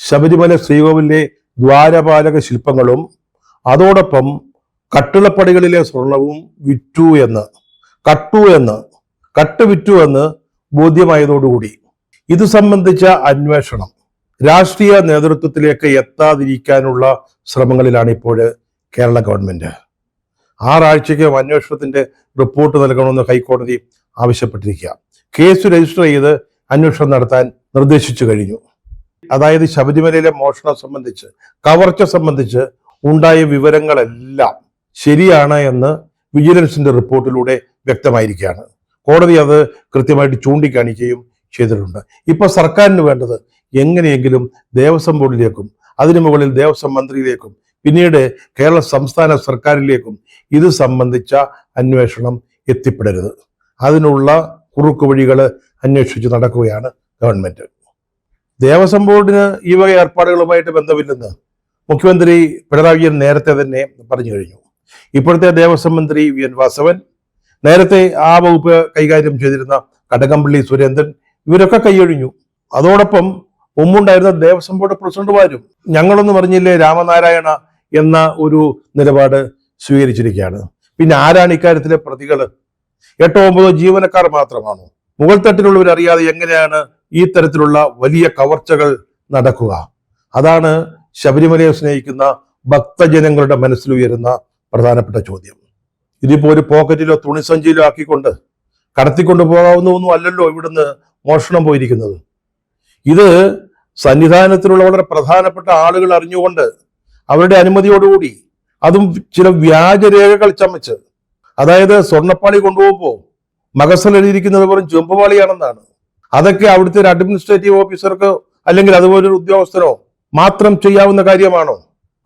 ശബരിമല ശ്രീകോവിലെ ദ്വാരപാലക ശില്പങ്ങളും അതോടൊപ്പം കട്ടിളപ്പടികളിലെ സ്വർണവും കട്ട് വിറ്റു എന്ന് ബോധ്യമായതോടുകൂടി ഇത് സംബന്ധിച്ച അന്വേഷണം രാഷ്ട്രീയ നേതൃത്വത്തിലേക്ക് എത്താതിരിക്കാനുള്ള ശ്രമങ്ങളിലാണ് ഇപ്പോൾ കേരള ഗവൺമെന്റ്. 6 ആഴ്ചയ്ക്ക് അന്വേഷണത്തിന്റെ റിപ്പോർട്ട് നൽകണമെന്ന് ഹൈക്കോടതി ആവശ്യപ്പെട്ടിരിക്കുക. കേസ് രജിസ്റ്റർ ചെയ്ത് അന്വേഷണം നടത്താൻ നിർദ്ദേശിച്ചു കഴിഞ്ഞു. അതായത് ശബരിമലയിലെ മോഷണം സംബന്ധിച്ച്, കവർച്ച സംബന്ധിച്ച് ഉണ്ടായ വിവരങ്ങളെല്ലാം ശരിയാണ് എന്ന് വിജിലൻസിന്റെ റിപ്പോർട്ടിലൂടെ വ്യക്തമായിരിക്കുകയാണ്. കോടതി അത് കൃത്യമായിട്ട് ചൂണ്ടിക്കാണിക്കുകയും ചെയ്തിട്ടുണ്ട്. ഇപ്പൊ സർക്കാരിന് വേണ്ടത് എങ്ങനെയെങ്കിലും ദേവസ്വം ബോർഡിലേക്കും അതിനു മുകളിൽ ദേവസ്വം മന്ത്രിയിലേക്കും പിന്നീട് കേരള സംസ്ഥാന സർക്കാരിലേക്കും ഇത് സംബന്ധിച്ച അന്വേഷണം എത്തിപ്പെടരുത്. അതിനുള്ള കുറുക്കുവഴികൾ അന്വേഷിച്ച് നടക്കുകയാണ് ഗവൺമെന്റ്. ദേവസ്വം ബോർഡിന് ഈ വക ഏർപ്പാടുകളുമായിട്ട് ബന്ധമില്ലെന്ന് മുഖ്യമന്ത്രി പിണറായി വിജയൻ നേരത്തെ തന്നെ പറഞ്ഞു കഴിഞ്ഞു. ഇപ്പോഴത്തെ ദേവസ്വം മന്ത്രി വി എൻ വാസവൻ, നേരത്തെ ആ വകുപ്പ് കൈകാര്യം ചെയ്തിരുന്ന കടകംപള്ളി സുരേന്ദ്രൻ, ഇവരൊക്കെ കൈയൊഴിഞ്ഞു. അതോടൊപ്പം മുമ്പുണ്ടായിരുന്ന ദേവസ്വം ബോർഡ് പ്രസിഡന്റുമാരും ഞങ്ങളൊന്നും പറഞ്ഞില്ലേ രാമനാരായണ എന്ന ഒരു നിലപാട് സ്വീകരിച്ചിരിക്കുകയാണ്. പിന്നെ ആരാണ് ഇക്കാര്യത്തിലെ പ്രതികൾ? 8-9 ജീവനക്കാർ മാത്രമാണോ? മുകൾ തട്ടിലുള്ളവർ അറിയാതെ എങ്ങനെയാണ് ഈ തരത്തിലുള്ള വലിയ കവർച്ചകൾ നടക്കുക? അതാണ് ശബരിമലയെ സ്നേഹിക്കുന്ന ഭക്തജനങ്ങളുടെ മനസ്സിലുയരുന്ന പ്രധാനപ്പെട്ട ചോദ്യം. ഇതിപ്പോ ഒരു പോക്കറ്റിലോ തുണിസഞ്ചിയിലോ ആക്കിക്കൊണ്ട് കടത്തിക്കൊണ്ട് പോകാവുന്ന ഒന്നും അല്ലല്ലോ ഇവിടുന്ന് മോഷണം പോയിരിക്കുന്നത്. ഇത് സന്നിധാനത്തിലുള്ള വളരെ പ്രധാനപ്പെട്ട ആളുകൾ അറിഞ്ഞുകൊണ്ട് അവരുടെ അനുമതിയോടുകൂടി, അതും ചില വ്യാജരേഖകൾ ചമച്ച്, അതായത് സ്വർണ്ണപ്പാളി കൊണ്ടുപോകുമ്പോൾ മകസൽ എഴുതിയിരിക്കുന്നത് വെറും ചെമ്പുപാളിയാണെന്നാണ്. അതൊക്കെ അവിടുത്തെ ഒരു അഡ്മിനിസ്ട്രേറ്റീവ് ഓഫീസർക്ക് അല്ലെങ്കിൽ അതുപോലൊരു ഉദ്യോഗസ്ഥനോ മാത്രം ചെയ്യാവുന്ന കാര്യമാണോ?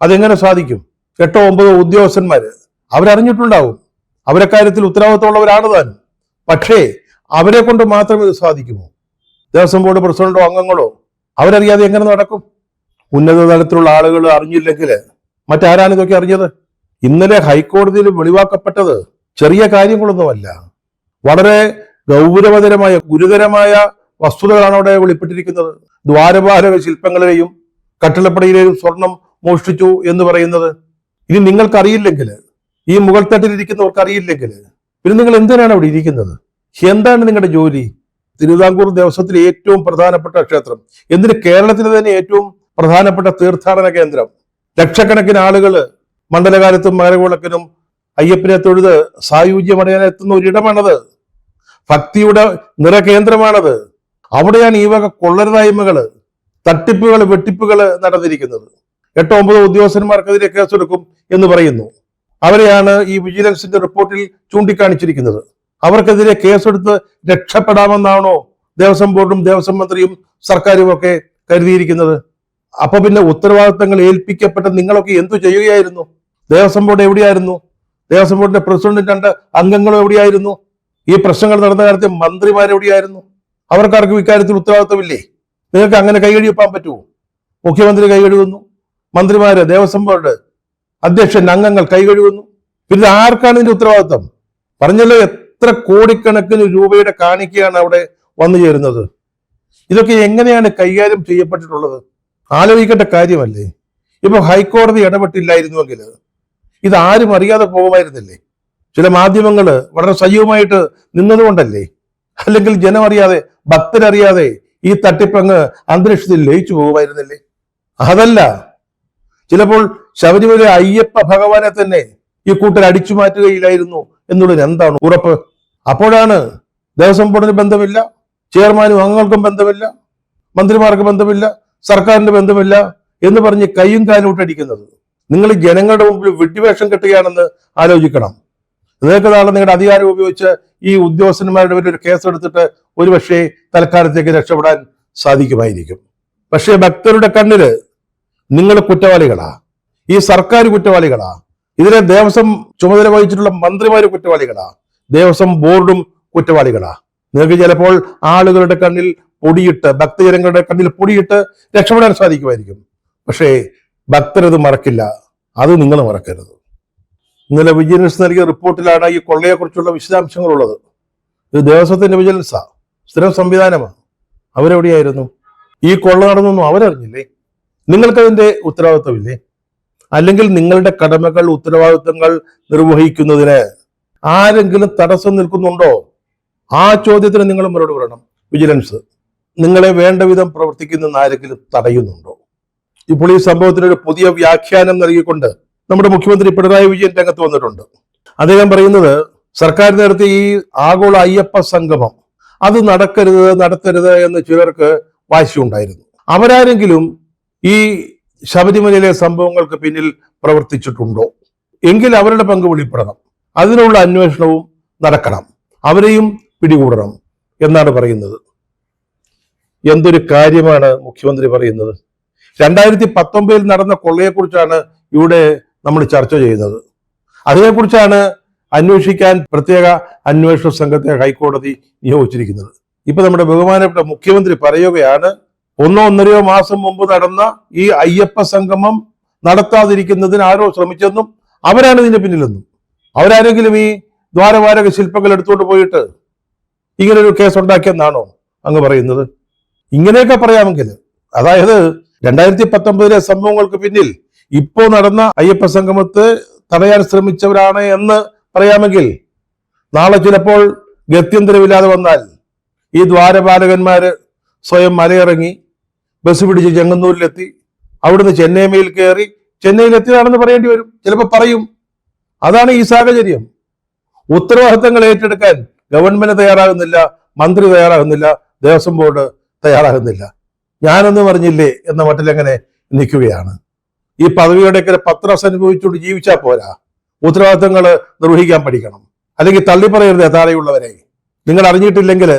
അതെങ്ങനെ സാധിക്കും? 8-9 ഉദ്യോഗസ്ഥന്മാര് അവരറിഞ്ഞിട്ടുണ്ടാവും, അവരെ കാര്യത്തിൽ ഉത്തരവാദിത്തമുള്ളവരാണ് താനും. പക്ഷേ അവരെ കൊണ്ട് മാത്രം ഇത് സാധിക്കുമോ? ദേവസ്വം ബോർഡ് പ്രസിഡന്റോ അംഗങ്ങളോ അവരറിയാതെ എങ്ങനെ നടക്കും? ഉന്നത തലത്തിലുള്ള ആളുകൾ അറിഞ്ഞില്ലെങ്കിൽ മറ്റാരാണ് ഇതൊക്കെ അറിഞ്ഞത്? ഇന്നലെ ഹൈക്കോടതിയിൽ വെളിവാക്കപ്പെട്ടത് ചെറിയ കാര്യങ്ങളൊന്നുമല്ല, വളരെ ഗൗരവതരമായ ഗുരുതരമായ വസ്തുതകളാണ് അവിടെ വെളിപ്പെട്ടിരിക്കുന്നത്. ദ്വാരപാലക ശില്പങ്ങളിലെയും കട്ടിളപ്പടിയിലെയും സ്വർണം മോഷ്ടിച്ചു എന്ന് പറയുന്നത് ഇനി നിങ്ങൾക്കറിയില്ലെങ്കിൽ, ഈ മുകൾ തട്ടിലിരിക്കുന്നവർക്ക് അറിയില്ലെങ്കിൽ പിന്നെ നിങ്ങൾ എന്തിനാണ് അവിടെ ഇരിക്കുന്നത്? എന്താണ് നിങ്ങളുടെ ജോലി? തിരുവിതാംകൂർ ദേവസ്വത്തിലെ ഏറ്റവും പ്രധാനപ്പെട്ട ക്ഷേത്രം, എന്തിന് കേരളത്തിലെ തന്നെ ഏറ്റവും പ്രധാനപ്പെട്ട തീർത്ഥാടന കേന്ദ്രം, ലക്ഷക്കണക്കിന് ആളുകൾ മണ്ഡലകാലത്തും മകരവിളക്കിനും അയ്യപ്പനെ തൊഴുത് സായുജ്യമടയാൻ എത്തുന്ന ഒരിടമാണത്. ഭക്തിയുടെ നിറകേന്ദ്രമാണത്. അവിടെയാണ് ഈ വക കൊള്ളരുതായ്മകള്, തട്ടിപ്പുകൾ, വെട്ടിപ്പുകൾ നടന്നിരിക്കുന്നത്. 8-9 ഉദ്യോഗസ്ഥന്മാർക്കെതിരെ കേസെടുക്കും എന്ന് പറയുന്നു. അവരെയാണ് ഈ വിജിലൻസിന്റെ റിപ്പോർട്ടിൽ ചൂണ്ടിക്കാണിച്ചിരിക്കുന്നത്. അവർക്കെതിരെ കേസെടുത്ത് രക്ഷപ്പെടാമെന്നാണോ ദേവസ്വം ബോർഡും ദേവസ്വം മന്ത്രിയും സർക്കാരും ഒക്കെ കരുതിയിരിക്കുന്നത്? അപ്പൊ പിന്നെ ഉത്തരവാദിത്തങ്ങൾ ഏൽപ്പിക്കപ്പെട്ട നിങ്ങളൊക്കെ എന്തു ചെയ്യുകയായിരുന്നു? ദേവസ്വം ബോർഡ് എവിടെയായിരുന്നു? ദേവസ്വം ബോർഡിന്റെ പ്രസിഡന്റും 2 അംഗങ്ങളും എവിടെയായിരുന്നു? ഈ പ്രശ്നങ്ങൾ നടന്ന കാലത്ത് മന്ത്രിമാരെവിടെയായിരുന്നു? അവർക്കാർക്കും ഇക്കാര്യത്തിൽ ഉത്തരവാദിത്തമില്ലേ? നിങ്ങൾക്ക് അങ്ങനെ കൈകഴിപ്പാൻ പറ്റുമോ? മുഖ്യമന്ത്രി കൈകഴുകുന്നു, മന്ത്രിമാര്, ദേവസ്വം ബോർഡ് അധ്യക്ഷൻ, അംഗങ്ങൾ കൈകഴുകുന്നു. പിന്നെ ആർക്കാണ് ഇതിന്റെ ഉത്തരവാദിത്തം? പറഞ്ഞല്ലോ, എത്ര കോടിക്കണക്കിന് രൂപയുടെ കാണിക്കയാണ് അവിടെ വന്നു ചേരുന്നത്. ഇതൊക്കെ എങ്ങനെയാണ് കൈകാര്യം ചെയ്യപ്പെട്ടിട്ടുള്ളത്? ആലോചിക്കേണ്ട കാര്യമല്ലേ? ഇപ്പൊ ഹൈക്കോടതി ഇടപെട്ടില്ലായിരുന്നുവെങ്കിൽ ഇത് ആരും അറിയാതെ പോകുമായിരുന്നില്ലേ? ചില മാധ്യമങ്ങള് വളരെ സജീവമായിട്ട് നിന്നതുകൊണ്ടല്ലേ? അല്ലെങ്കിൽ ജനം അറിയാതെ, ഭക്തരറിയാതെ ഈ തട്ടിപ്പങ്ങ് അന്തരീക്ഷത്തിൽ ലയിച്ചു പോകുമായിരുന്നില്ലേ? അതല്ല, ചിലപ്പോൾ ശബരിമല അയ്യപ്പ ഭഗവാനെ തന്നെ ഈ കൂട്ടർ അടിച്ചു മാറ്റുകയില്ലായിരുന്നു എന്നുള്ളതിന് എന്താണ് ഉറപ്പ്? അപ്പോഴാണ് ദേവസ്വം ബോർഡിന് ബന്ധമില്ല, ചെയർമാനും അംഗങ്ങൾക്കും ബന്ധമില്ല, മന്ത്രിമാർക്ക് ബന്ധമില്ല, സർക്കാരിന് ബന്ധമില്ല എന്ന് പറഞ്ഞ് കൈയും കാലും ഇട്ടടിക്കുന്നത്. നിങ്ങൾ ജനങ്ങളുടെ മുമ്പിൽ വിഡ്ഢിവേഷം കെട്ടുകയാണെന്ന് ആലോചിക്കണം. നിങ്ങൾക്ക് നാളെ നിങ്ങളുടെ അധികാരം ഉപയോഗിച്ച് ഈ ഉദ്യോഗസ്ഥന്മാരുടെ പേരിൽ ഒരു കേസെടുത്തിട്ട് ഒരുപക്ഷെ തൽക്കാലത്തേക്ക് രക്ഷപ്പെടാൻ സാധിക്കുമായിരിക്കും. പക്ഷേ ഭക്തരുടെ കണ്ണില് നിങ്ങൾ കുറ്റവാളികളാ, ഈ സർക്കാർ കുറ്റവാളികളാ, ഇതിലെ ദേവസ്വം ചുമതല വഹിച്ചിട്ടുള്ള മന്ത്രിമാര് കുറ്റവാളികളാ, ദേവസ്വം ബോർഡും കുറ്റവാളികളാ. നിങ്ങൾക്ക് ചിലപ്പോൾ ആളുകളുടെ കണ്ണിൽ പൊടിയിട്ട്, ഭക്തജനങ്ങളുടെ കണ്ണിൽ പൊടിയിട്ട് രക്ഷപ്പെടാൻ സാധിക്കുമായിരിക്കും. പക്ഷേ ഭക്തരത് മറക്കില്ല, അത് നിങ്ങൾ മറക്കരുത്. ഇന്നലെ വിജിലൻസ് നൽകിയ റിപ്പോർട്ടിലാണ് ഈ കൊള്ളയെക്കുറിച്ചുള്ള വിശദാംശങ്ങളുള്ളത്. ഇത് ദേവസ്വത്തിന്റെ വിജിലൻസാ, സ്ഥിരം സംവിധാനമാണ്. അവരെവിടെയായിരുന്നു? ഈ കൊള്ള നടന്നൊന്നും അവരറിഞ്ഞില്ലേ? നിങ്ങൾക്കതിന്റെ ഉത്തരവാദിത്വമില്ലേ? അല്ലെങ്കിൽ നിങ്ങളുടെ കടമകൾ ഉത്തരവാദിത്വങ്ങൾ നിർവഹിക്കുന്നതിന് ആരെങ്കിലും തടസ്സം നിൽക്കുന്നുണ്ടോ? ആ ചോദ്യത്തിന് നിങ്ങൾ മറുപടി പറയണം. വിജിലൻസ് നിങ്ങളെ വേണ്ട വിധം പ്രവർത്തിക്കുന്ന ആരെങ്കിലും തടയുന്നുണ്ടോ? ഇപ്പോൾ ഈ സംഭവത്തിന് ഒരു പുതിയ വ്യാഖ്യാനം നൽകിക്കൊണ്ട് നമ്മുടെ മുഖ്യമന്ത്രി പിണറായി വിജയൻ രംഗത്ത് വന്നിട്ടുണ്ട്. അദ്ദേഹം പറയുന്നത് സർക്കാർ നേരത്തെ ഈ ആഗോള അയ്യപ്പ സംഗമം അത് നടത്തരുത് എന്ന് ചിലർക്ക് വാശിയുണ്ടായിരുന്നു. അവരാരെങ്കിലും ഈ ശബരിമലയിലെ സംഭവങ്ങൾക്ക് പിന്നിൽ പ്രവർത്തിച്ചിട്ടുണ്ടോ? എങ്കിൽ അവരുടെ പങ്ക് വെളിപ്പെടണം. അതിനുള്ള അന്വേഷണവും നടക്കണം. അവരെയും പിടികൂടണം എന്നാണ് പറയുന്നത്. എന്തൊരു കാര്യമാണ് മുഖ്യമന്ത്രി പറയുന്നത്. 2019 നടന്ന കൊള്ളയെക്കുറിച്ചാണ് ഇവിടെ നമ്മൾ ചർച്ച ചെയ്യുന്നത്. അതിനെക്കുറിച്ചാണ് അന്വേഷിക്കാൻ പ്രത്യേക അന്വേഷണ സംഘത്തെ ഹൈക്കോടതി നിയോഗിച്ചിരിക്കുന്നത്. ഇപ്പൊ നമ്മുടെ ബഹുമാനപ്പെട്ട മുഖ്യമന്ത്രി പറയുകയാണ്, 1-1.5 മാസം മുമ്പ് നടന്ന ഈ അയ്യപ്പ സംഗമം നടത്താതിരിക്കുന്നതിന് ആരോ ശ്രമിച്ചെന്നും അവരാണ് ഇതിന്റെ പിന്നിലെന്നും. അവരാരെങ്കിലും ഈ ദ്വാരപാലക ശില്പങ്ങൾ എടുത്തുകൊണ്ട് പോയിട്ട് ഇങ്ങനൊരു കേസ് ഉണ്ടാക്കിയെന്നാണോ അങ്ങ് പറയുന്നത്? ഇങ്ങനെയൊക്കെ പറയാമെങ്കിൽ, അതായത് 2019 സംഭവങ്ങൾക്ക് പിന്നിൽ ഇപ്പോ നടന്ന അയ്യപ്പ സംഗമത്തെ തടയാൻ ശ്രമിച്ചവരാണ് എന്ന് പറയാമെങ്കിൽ, നാളെ ചിലപ്പോൾ ഗത്യന്തരമില്ലാതെ വന്നാൽ ഈ ദ്വാരപാലകന്മാര് സ്വയം മലയിറങ്ങി ബസ് പിടിച്ച് ചെങ്ങന്നൂരിലെത്തി അവിടുന്ന് ചെന്നൈ മെയിൽ കയറി ചെന്നൈയിലെത്തിയതാണെന്ന് പറയേണ്ടി വരും. ചിലപ്പോൾ പറയും. അതാണ് ഈ സാഹചര്യം. ഉത്തരവാദിത്തങ്ങൾ ഏറ്റെടുക്കാൻ ഗവൺമെന്റ് തയ്യാറാകുന്നില്ല, മന്ത്രി തയ്യാറാകുന്നില്ല, ദേവസ്വം ബോർഡ് തയ്യാറാകുന്നില്ല. ഞാനൊന്നും അറിഞ്ഞില്ലേ എന്ന മട്ടിലെങ്ങനെ നിൽക്കുകയാണ്. ഈ പദവിയുടെയൊക്കെ പത്രാസ് അനുഭവിച്ചുകൊണ്ട് ജീവിച്ചാൽ പോരാ. ഉത്തരവാദിത്തങ്ങൾ നിർവഹിക്കാൻ പഠിക്കണം. അല്ലെങ്കിൽ തള്ളിപ്പറയരുത് താഴെയുള്ളവരെ. നിങ്ങൾ അറിഞ്ഞിട്ടില്ലെങ്കിൽ,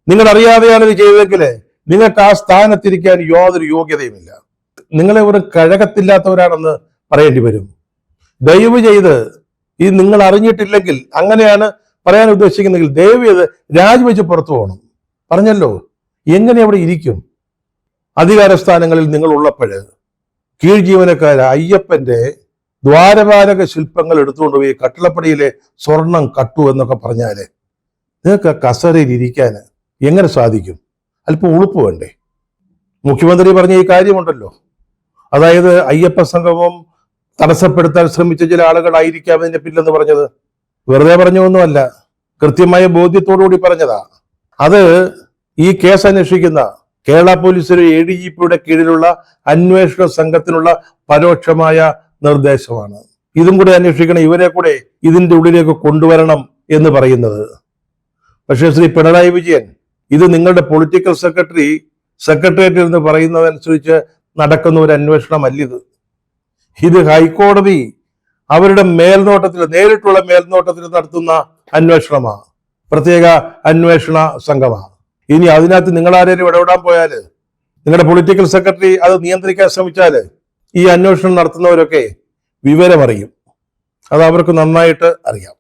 നിങ്ങൾ അറിയാതെയാണ് ഇത് ചെയ്തതെങ്കിൽ നിങ്ങൾക്ക് ആ സ്ഥാനത്തിരിക്കാൻ യാതൊരു യോഗ്യതയുമില്ല. നിങ്ങളെ ഒരു കഴകത്തില്ലാത്തവരാണെന്ന് പറയേണ്ടി വരും. ദയവ് ചെയ്ത് ഈ നിങ്ങൾ അറിഞ്ഞിട്ടില്ലെങ്കിൽ, അങ്ങനെയാണ് പറയാൻ ഉദ്ദേശിക്കുന്നെങ്കിൽ ദയവ് ചെയ്ത് രാജിവെച്ച് പുറത്തു പോകണം. പറഞ്ഞല്ലോ, എങ്ങനെ അവിടെ ഇരിക്കും? അധികാര സ്ഥാനങ്ങളിൽ നിങ്ങൾ ഉള്ളപ്പോഴ് കീഴ് ജീവനക്കാർ അയ്യപ്പന്റെ ദ്വാരപാലക ശില്പങ്ങൾ എടുത്തുകൊണ്ടുപോയി കട്ടിളപ്പടിയിലെ സ്വർണം കട്ടു എന്നൊക്കെ പറഞ്ഞാല് നിങ്ങൾക്ക് കസേരയിൽ ഇരിക്കാൻ എങ്ങനെ സാധിക്കും? അല്പം ഉളുപ്പ് വേണ്ടേ? മുഖ്യമന്ത്രി പറഞ്ഞ ഈ കാര്യമുണ്ടല്ലോ, അതായത് അയ്യപ്പ സംഗമം തടസ്സപ്പെടുത്താൻ ശ്രമിച്ച ചില ആളുകളായിരിക്കാം ഇതിന്റെ പിന്നിലെന്ന് പറഞ്ഞത് വെറുതെ പറഞ്ഞൊന്നുമല്ല, കൃത്യമായ ബോധ്യത്തോടുകൂടി പറഞ്ഞതാ. അത് ഈ കേസ് അന്വേഷിക്കുന്ന കേരള പോലീസിലെ ADGPയുടെ കീഴിലുള്ള അന്വേഷണ സംഘത്തിനുള്ള പരോക്ഷമായ നിർദ്ദേശമാണ്. ഇതും കൂടെ അന്വേഷിക്കണം, ഇവരെ കൂടെ ഇതിന്റെ ഉള്ളിലേക്ക് കൊണ്ടുവരണം എന്ന് പറയുന്നത്. പക്ഷേ ശ്രീ പിണറായി വിജയൻ, ഇത് നിങ്ങളുടെ പൊളിറ്റിക്കൽ സെക്രട്ടേറിയറ്റിൽ നിന്ന് പറയുന്നതനുസരിച്ച് നടക്കുന്ന ഒരു അന്വേഷണമല്ലിത്. ഇത് ഹൈക്കോടതി അവരുടെ മേൽനോട്ടത്തിൽ, നേരിട്ടുള്ള മേൽനോട്ടത്തിൽ നടത്തുന്ന അന്വേഷണമാണ്, പ്രത്യേക അന്വേഷണ സംഘമാണ്. ഇനി അതിനകത്ത് നിങ്ങൾ ആരെങ്കിലും ഇടപെടാൻ പോയാൽ, നിങ്ങളുടെ പൊളിറ്റിക്കൽ സെക്രട്ടറി അത് നിയന്ത്രിക്കാൻ ശ്രമിച്ചാൽ, ഈ അന്വേഷണം നടത്തുന്നവരൊക്കെ വിവരമറിയും. അത് അവർക്ക് നന്നായിട്ട് അറിയാം.